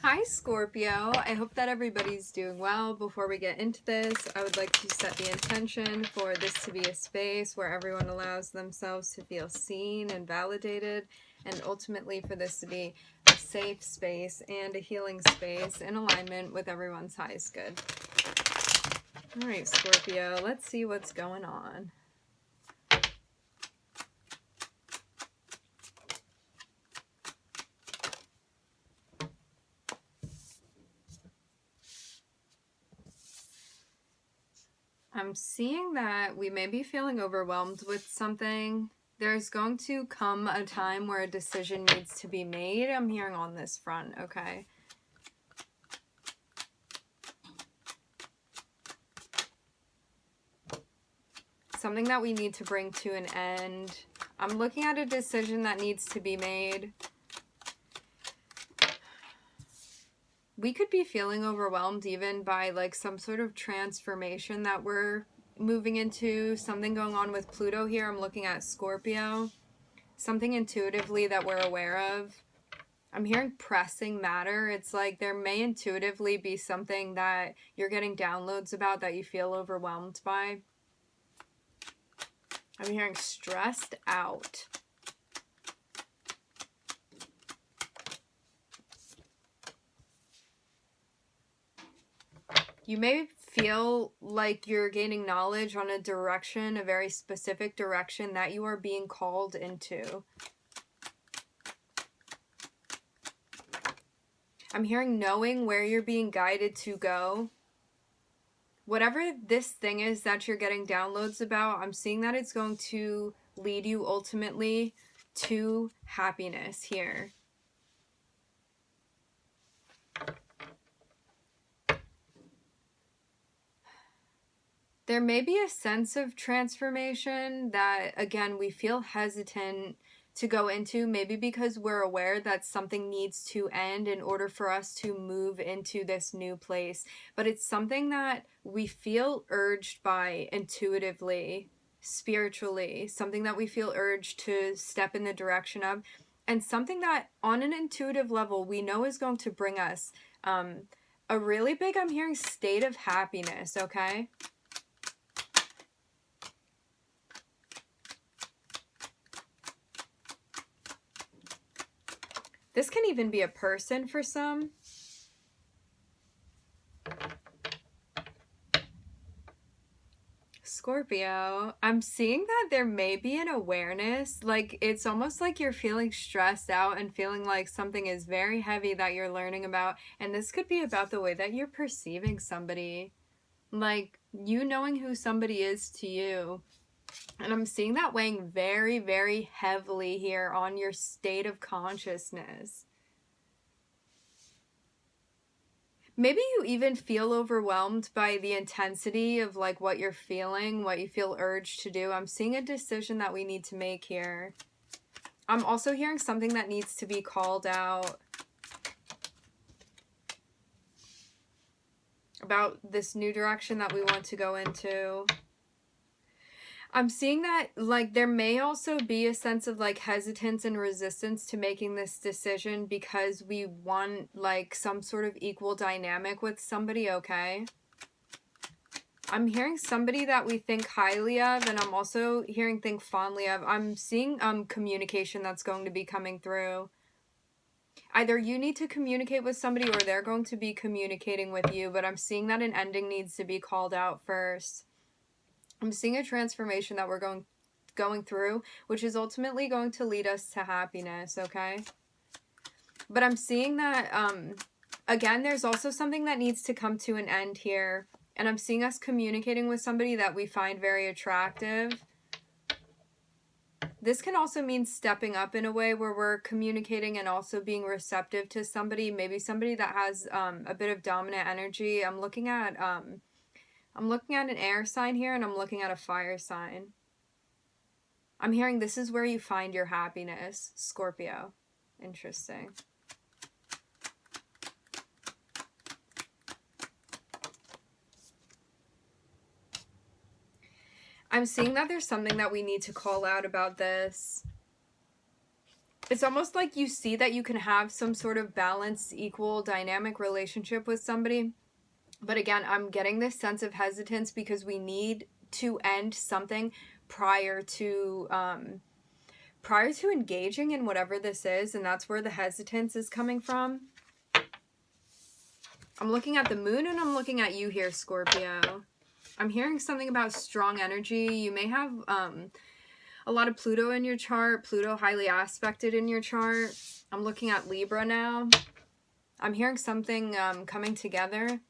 Hi Scorpio, I hope that everybody's doing well. Before we get into this, I would like to set the intention for this to be a space where everyone allows themselves to feel seen and validated, and ultimately for this to be a safe space and a healing space in alignment with everyone's highest good. Alright Scorpio, let's see what's going on. I'm seeing that we may be feeling overwhelmed with something. There's going to come a time where a decision needs to be made. I'm hearing on this front, okay? Something that we need to bring to an end. I'm looking at a decision that needs to be made. We could be feeling overwhelmed even by like some sort of transformation that we're moving into, something going on with Pluto here. I'm looking at Scorpio, something intuitively that we're aware of. I'm hearing pressing matter. It's like there may intuitively be something that you're getting downloads about that you feel overwhelmed by. I'm hearing stressed out. You may feel like you're gaining knowledge on a direction, a very specific direction that you are being called into. I'm hearing knowing where you're being guided to go. Whatever this thing is that you're getting downloads about, I'm seeing that it's going to lead you ultimately to happiness here. There may be a sense of transformation that, again, we feel hesitant to go into, maybe because we're aware that something needs to end in order for us to move into this new place. But it's something that we feel urged by intuitively, spiritually, something that we feel urged to step in the direction of, and something that on an intuitive level we know is going to bring us a really big, I'm hearing, state of happiness, okay? This can even be a person for some. Scorpio, I'm seeing that there may be an awareness, like it's almost like you're feeling stressed out and feeling like something is very heavy that you're learning about, and this could be about the way that you're perceiving somebody, like you knowing who somebody is to you. And I'm seeing that weighing very, very heavily here on your state of consciousness. Maybe you even feel overwhelmed by the intensity of like what you're feeling, what you feel urged to do. I'm seeing a decision that we need to make here. I'm also hearing something that needs to be called out about this new direction that we want to go into. I'm seeing that like there may also be a sense of like hesitance and resistance to making this decision because we want like some sort of equal dynamic with somebody, okay? I'm hearing somebody that we think highly of, and I'm also hearing think fondly of. I'm seeing communication that's going to be coming through. Either you need to communicate with somebody or they're going to be communicating with you, but I'm seeing that an ending needs to be called out first. I'm seeing a transformation that we're going through, which is ultimately going to lead us to happiness, okay? But I'm seeing that, again, there's also something that needs to come to an end here. And I'm seeing us communicating with somebody that we find very attractive. This can also mean stepping up in a way where we're communicating and also being receptive to somebody, maybe somebody that has a bit of dominant energy. I'm looking at an air sign here, and I'm looking at a fire sign. I'm hearing this is where you find your happiness, Scorpio. Interesting. I'm seeing that there's something that we need to call out about this. It's almost like you see that you can have some sort of balanced, equal, dynamic relationship with somebody. But again, I'm getting this sense of hesitance because we need to end something prior to engaging in whatever this is, and that's where the hesitance is coming from. I'm looking at the moon and I'm looking at you here, Scorpio. I'm hearing something about strong energy. You may have a lot of Pluto in your chart, Pluto highly aspected in your chart. I'm looking at Libra now. I'm hearing something coming together.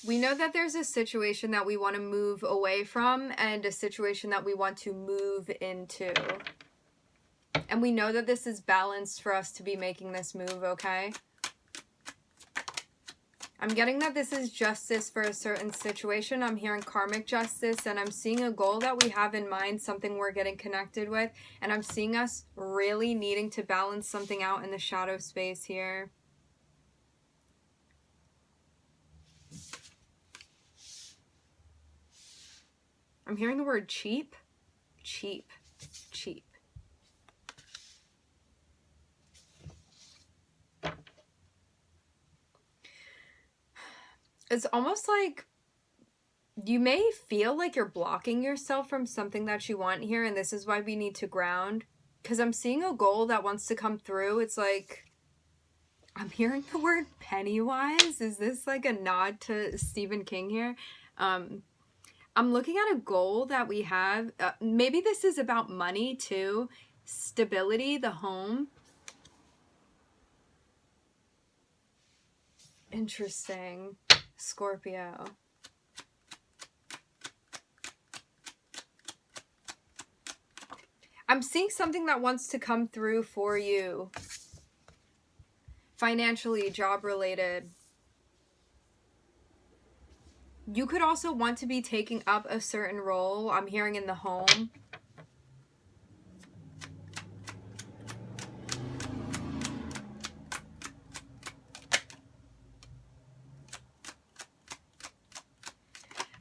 We know that there's a situation that we want to move away from and a situation that we want to move into. And we know that this is balanced for us to be making this move, okay? I'm getting that this is justice for a certain situation. I'm hearing karmic justice, and I'm seeing a goal that we have in mind, something we're getting connected with, and I'm seeing us really needing to balance something out in the shadow space here. I'm hearing the word cheap, cheap, cheap. It's almost like you may feel like you're blocking yourself from something that you want here, and this is why we need to ground. Because I'm seeing a goal that wants to come through. It's like, I'm hearing the word Pennywise. Is this like a nod to Stephen King here? I'm looking at a goal that we have. Maybe this is about money too. Stability, the home. Interesting. Scorpio. I'm seeing something that wants to come through for you. Financially, job related. You could also want to be taking up a certain role. I'm hearing in the home.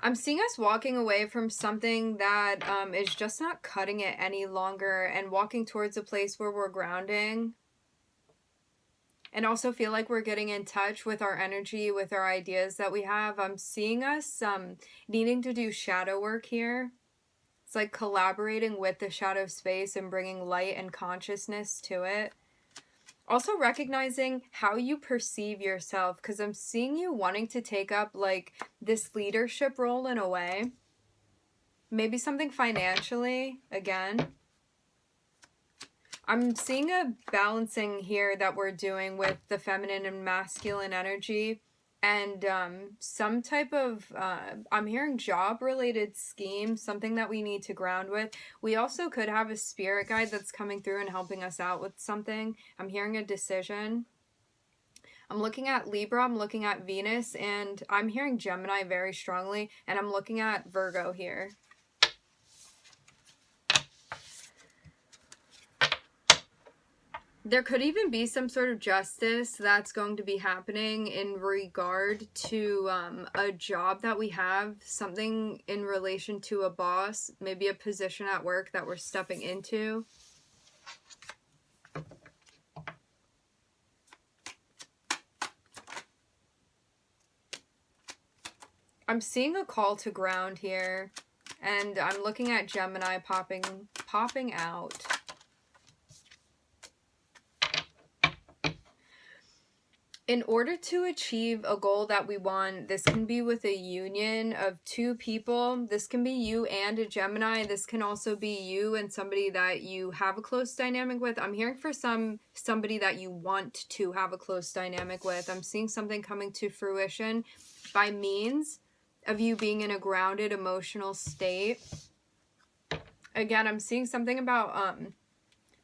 I'm seeing us walking away from something that is just not cutting it any longer and walking towards a place where we're grounding. And also feel like we're getting in touch with our energy, with our ideas that we have. I'm seeing us needing to do shadow work here. It's like collaborating with the shadow space and bringing light and consciousness to it. Also recognizing how you perceive yourself, because I'm seeing you wanting to take up like this leadership role in a way. Maybe something financially, again. I'm seeing a balancing here that we're doing with the feminine and masculine energy. And some type of, I'm hearing job-related scheme, something that we need to ground with. We also could have a spirit guide that's coming through and helping us out with something. I'm hearing a decision. I'm looking at Libra, I'm looking at Venus, and I'm hearing Gemini very strongly. And I'm looking at Virgo here. There could even be some sort of justice that's going to be happening in regard to a job that we have, something in relation to a boss, maybe a position at work that we're stepping into. I'm seeing a call to ground here, and I'm looking at Gemini popping out. In order to achieve a goal that we want, this can be with a union of two people. This can be you and a Gemini. This can also be you and somebody that you have a close dynamic with. I'm hearing for somebody that you want to have a close dynamic with. I'm seeing something coming to fruition by means of you being in a grounded emotional state. Again, I'm seeing something about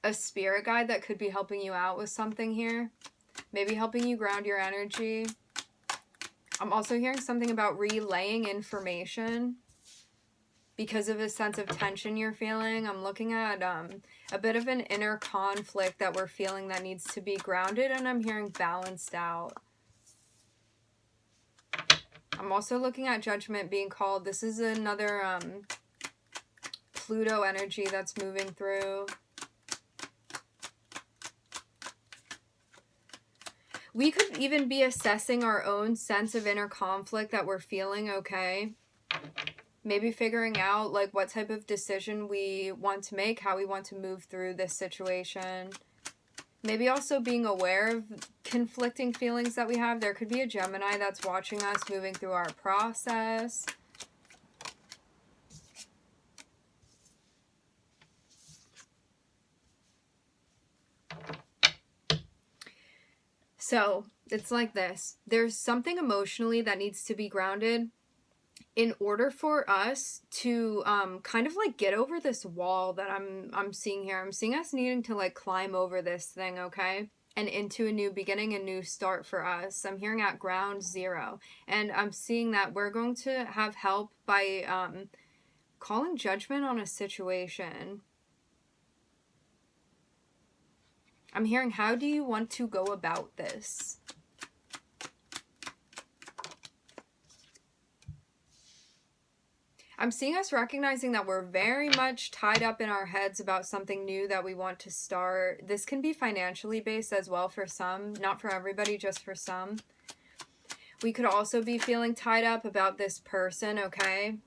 a spirit guide that could be helping you out with something here. Maybe helping you ground your energy. I'm also hearing something about relaying information because of a sense of tension you're feeling. I'm looking at a bit of an inner conflict that we're feeling that needs to be grounded, and I'm hearing balanced out. I'm also looking at Judgment being called. This is another Pluto energy that's moving through. We could even be assessing our own sense of inner conflict that we're feeling, okay? Maybe figuring out like what type of decision we want to make, how we want to move through this situation. Maybe also being aware of conflicting feelings that we have. There could be a Gemini that's watching us moving through our process. So it's like this. There's something emotionally that needs to be grounded in order for us to kind of like get over this wall that I'm seeing here. I'm seeing us needing to like climb over this thing, okay? And into a new beginning, a new start for us. I'm hearing at ground zero. And I'm seeing that we're going to have help by calling judgment on a situation. I'm hearing, how do you want to go about this? I'm seeing us recognizing that we're very much tied up in our heads about something new that we want to start. This can be financially based as well for some, not for everybody, just for some. We could also be feeling tied up about this person, okay?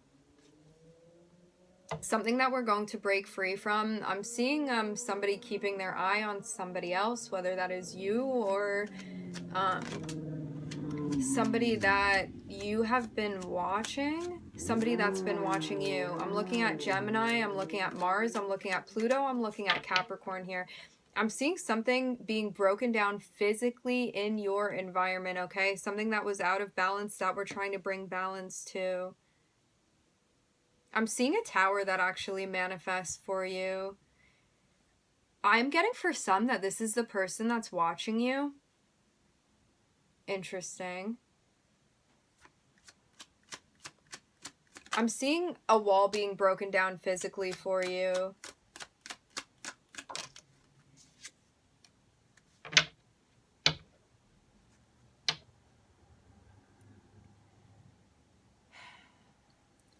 Something that we're going to break free from. I'm seeing somebody keeping their eye on somebody else, whether that is you or somebody that you have been watching, somebody that's been watching you. I'm looking at Gemini, I'm looking at Mars, I'm looking at Pluto, I'm looking at Capricorn here. I'm seeing something being broken down physically in your environment, okay? Something that was out of balance that we're trying to bring balance to. I'm seeing a tower that actually manifests for you. I'm getting for some that this is the person that's watching you. Interesting. I'm seeing a wall being broken down physically for you.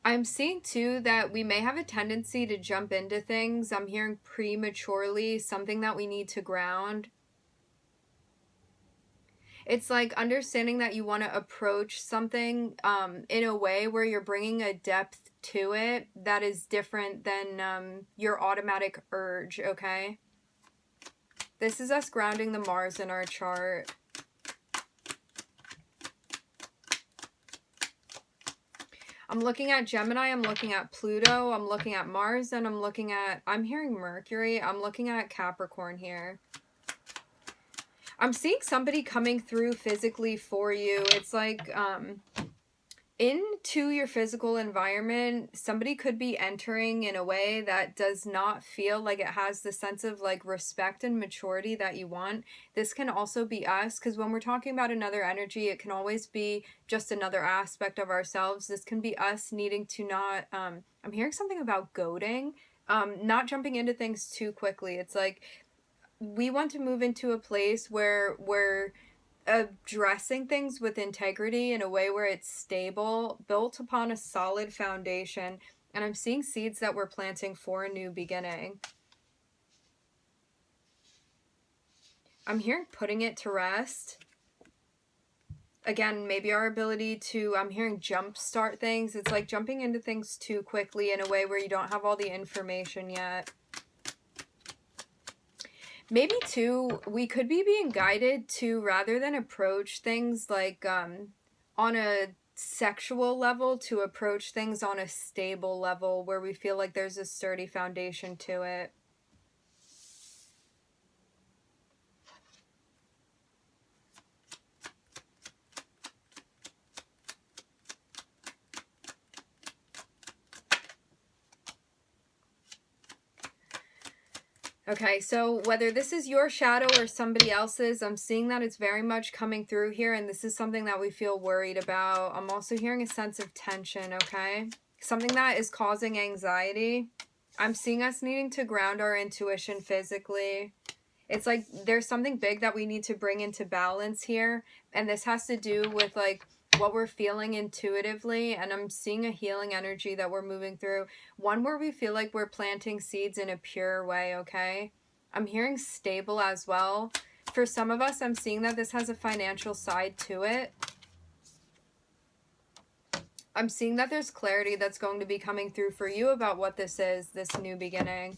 I'm seeing too that we may have a tendency to jump into things. I'm hearing prematurely, something that we need to ground. It's like understanding that you want to approach something in a way where you're bringing a depth to it that is different than your automatic urge, okay? This is us grounding the Mars in our chart. I'm looking at Gemini, I'm looking at Pluto, I'm looking at Mars, and I'm hearing Mercury, I'm looking at Capricorn here. I'm seeing somebody coming through physically for you. It's like, into your physical environment, somebody could be entering in a way that does not feel like it has the sense of like respect and maturity that you want. This can also be us, because when we're talking about another energy, it can always be just another aspect of ourselves. This can be us needing to not, I'm hearing something about goading, not jumping into things too quickly. It's like, we want to move into a place where we're addressing things with integrity in a way where it's stable, built upon a solid foundation. And I'm seeing seeds that we're planting for a new beginning. I'm hearing putting it to rest. Again, maybe our ability to, I'm hearing jumpstart things. It's like jumping into things too quickly in a way where you don't have all the information yet. Maybe too, we could be being guided to, rather than approach things like on a sexual level, to approach things on a stable level where we feel like there's a sturdy foundation to it. Okay, so whether this is your shadow or somebody else's, I'm seeing that it's very much coming through here, and this is something that we feel worried about. I'm also hearing a sense of tension, okay? Something that is causing anxiety. I'm seeing us needing to ground our intuition physically. It's like there's something big that we need to bring into balance here, and this has to do with like what we're feeling intuitively, and I'm seeing a healing energy that we're moving through. One where we feel like we're planting seeds in a pure way, okay? I'm hearing stable as well. For some of us, I'm seeing that this has a financial side to it. I'm seeing that there's clarity that's going to be coming through for you about what this is, this new beginning.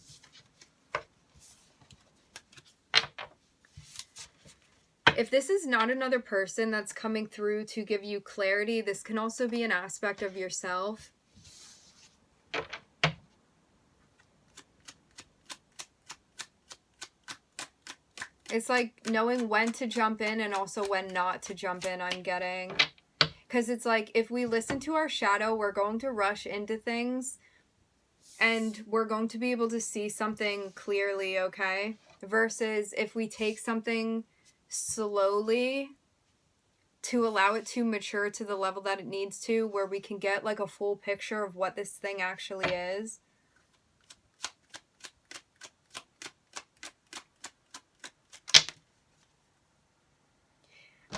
If this is not another person that's coming through to give you clarity, this can also be an aspect of yourself. It's like knowing when to jump in and also when not to jump in, I'm getting. Because it's like, if we listen to our shadow, we're going to rush into things and we're going to be able to see something clearly, okay? Versus if we take something slowly to allow it to mature to the level that it needs to, where we can get like a full picture of what this thing actually is.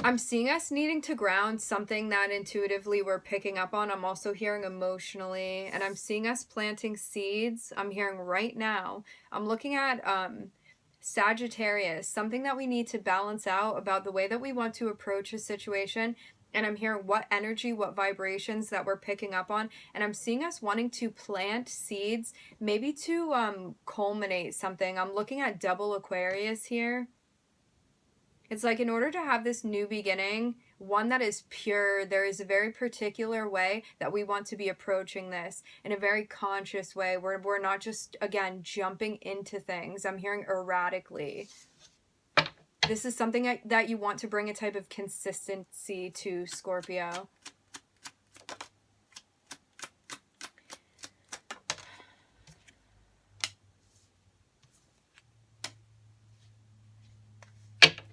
I'm seeing us needing to ground something that intuitively we're picking up on. I'm also hearing emotionally, and I'm seeing us planting seeds. I'm hearing right now. I'm looking at Sagittarius, something that we need to balance out about the way that we want to approach a situation. And I'm hearing what energy, what vibrations that we're picking up on. And I'm seeing us wanting to plant seeds, maybe to culminate something. I'm looking at double Aquarius here. It's like, in order to have this new beginning, one that is pure, there is a very particular way that we want to be approaching this in a very conscious way, where we're not just, again, jumping into things. I'm hearing erratically. This is something that you want to bring a type of consistency to, Scorpio.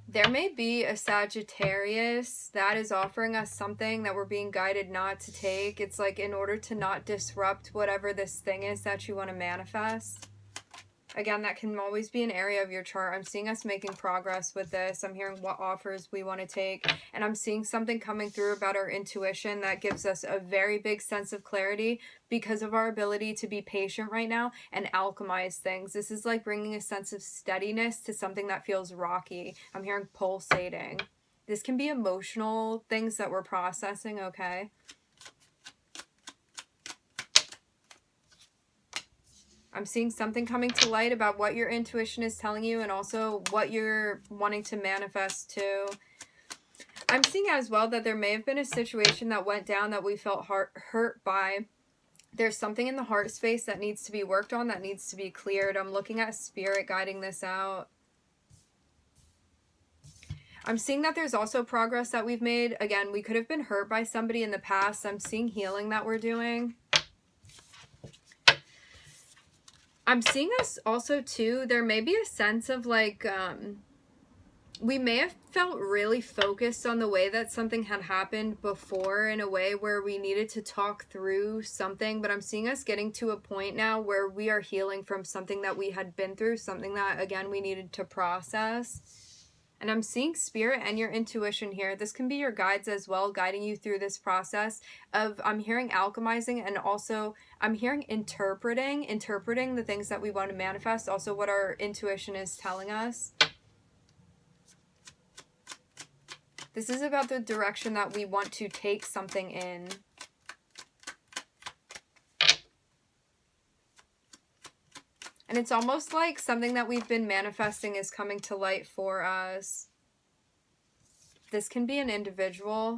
There may be a Sagittarius that is offering us something that we're being guided not to take. It's like, in order to not disrupt whatever this thing is that you want to manifest. Again, that can always be an area of your chart. I'm seeing us making progress with this. I'm hearing what offers we want to take. And I'm seeing something coming through about our intuition that gives us a very big sense of clarity because of our ability to be patient right now and alchemize things. This is like bringing a sense of steadiness to something that feels rocky. I'm hearing pulsating. This can be emotional things that we're processing, okay? I'm seeing something coming to light about what your intuition is telling you and also what you're wanting to manifest too. I'm seeing as well that there may have been a situation that went down that we felt hurt by. There's something in the heart space that needs to be worked on, that needs to be cleared. I'm looking at spirit guiding this out. I'm seeing that there's also progress that we've made. Again, we could have been hurt by somebody in the past. I'm seeing healing that we're doing. I'm seeing us also, too, there may be a sense of, like, we may have felt really focused on the way that something had happened before in a way where we needed to talk through something, but I'm seeing us getting to a point now where we are healing from something that we had been through, something that, again, we needed to process. And I'm seeing spirit and your intuition here. This can be your guides as well, guiding you through this process of, I'm hearing alchemizing, and also I'm hearing interpreting the things that we want to manifest, also what our intuition is telling us. This is about the direction that we want to take something in. And it's almost like something that we've been manifesting is coming to light for us. This can be an individual.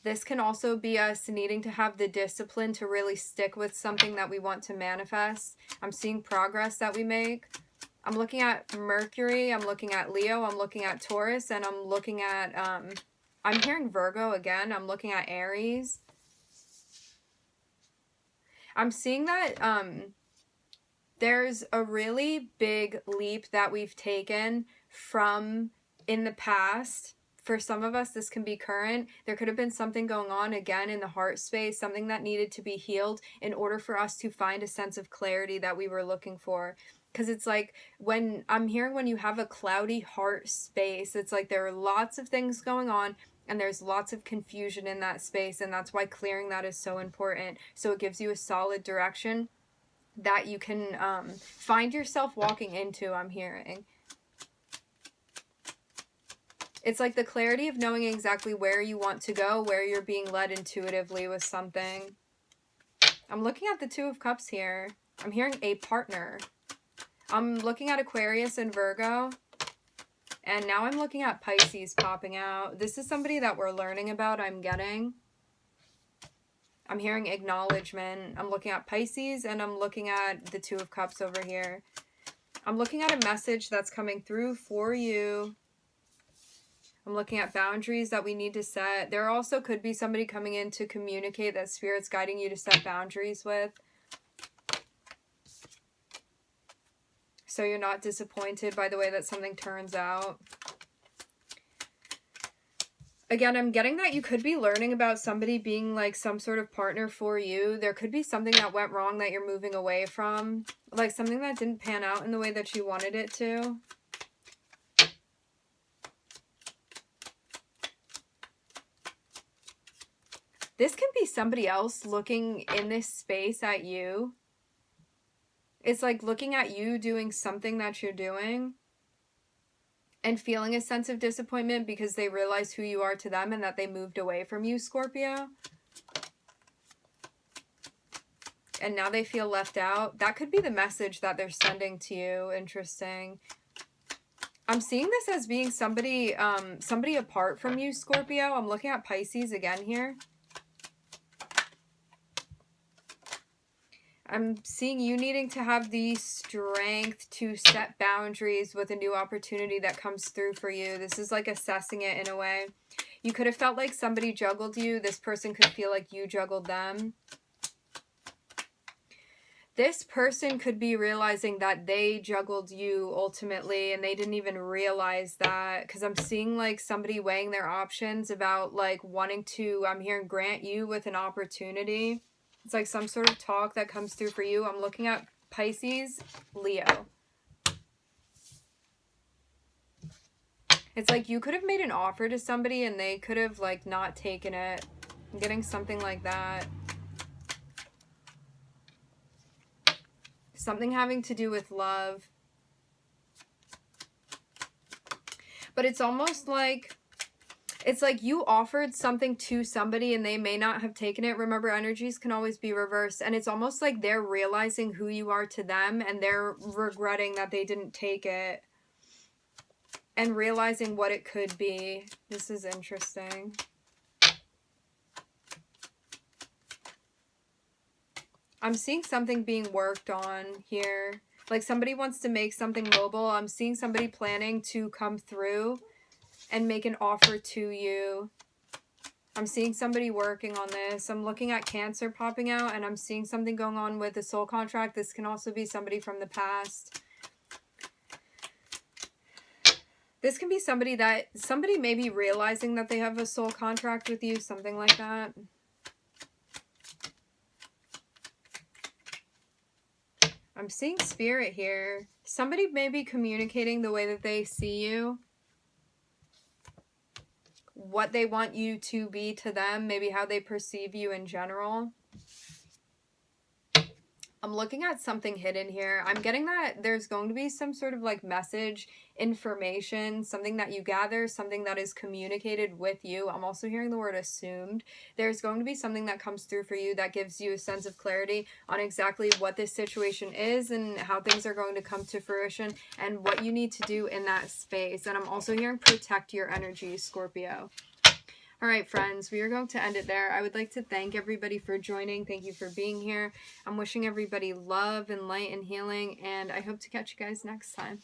This can also be us needing to have the discipline to really stick with something that we want to manifest. I'm seeing progress that we make. I'm looking at Mercury, I'm looking at Leo, I'm looking at Taurus, and I'm looking at, I'm hearing Virgo again. I'm looking at Aries. I'm seeing that there's a really big leap that we've taken from in the past. For some of us, this can be current. There could have been something going on again in the heart space, something that needed to be healed in order for us to find a sense of clarity that we were looking for. Because it's like, when I'm hearing when you have a cloudy heart space, it's like there are lots of things going on And there's lots of confusion in that space, and that's why clearing that is so important. So it gives you a solid direction that you can find yourself walking into, I'm hearing. It's like the clarity of knowing exactly where you want to go, where you're being led intuitively with something. I'm looking at the Two of Cups here. I'm hearing a partner. I'm looking at Aquarius and Virgo. And now I'm looking at Pisces popping out. This is somebody that we're learning about, I'm getting. I'm hearing acknowledgement. I'm looking at Pisces, and I'm looking at the Two of Cups over here. I'm looking at a message that's coming through for you. I'm looking at boundaries that we need to set. There also could be somebody coming in to communicate that Spirit's guiding you to set boundaries with. So you're not disappointed by the way that something turns out. Again, I'm getting that you could be learning about somebody being like some sort of partner for you. There could be something that went wrong that you're moving away from. Like something that didn't pan out in the way that you wanted it to. This can be somebody else looking in this space at you. It's like looking at you doing something that you're doing and feeling a sense of disappointment because they realize who you are to them and that they moved away from you, Scorpio. And now they feel left out. That could be the message that they're sending to you. Interesting. I'm seeing this as being somebody, somebody apart from you, Scorpio. I'm looking at Pisces again here. I'm seeing you needing to have the strength to set boundaries with a new opportunity that comes through for you. This is like assessing it in a way. You could have felt like somebody juggled you. This person could feel like you juggled them. This person could be realizing that they juggled you ultimately and they didn't even realize that, because I'm seeing like somebody weighing their options about like wanting to, I'm hearing, grant you with an opportunity. It's like some sort of talk that comes through for you. I'm looking at Pisces, Leo. It's like you could have made an offer to somebody and they could have like not taken it. I'm getting something like that. Something having to do with love. But it's almost like, it's like you offered something to somebody and they may not have taken it. Remember, energies can always be reversed. And it's almost like they're realizing who you are to them and they're regretting that they didn't take it. And realizing what it could be. This is interesting. I'm seeing something being worked on here. Like somebody wants to make something mobile. I'm seeing somebody planning to come through and make an offer to you. I'm seeing somebody working on this. I'm looking at Cancer popping out, and I'm seeing something going on with a soul contract. This can also be somebody from the past. This can be somebody may be realizing that they have a soul contract with you, something like that. I'm seeing Spirit here. Somebody may be communicating the way that they see you. What they want you to be to them. Maybe how they perceive you in general. I'm looking at something hidden here. I'm getting that there's going to be some sort of like message, information, something that you gather, something that is communicated with you. I'm also hearing the word assumed. There's going to be something that comes through for you that gives you a sense of clarity on exactly what this situation is and how things are going to come to fruition and what you need to do in that space. And I'm also hearing protect your energy, Scorpio. All right, friends, we are going to end it there. I would like to thank everybody for joining. Thank you for being here. I'm wishing everybody love and light and healing, and I hope to catch you guys next time.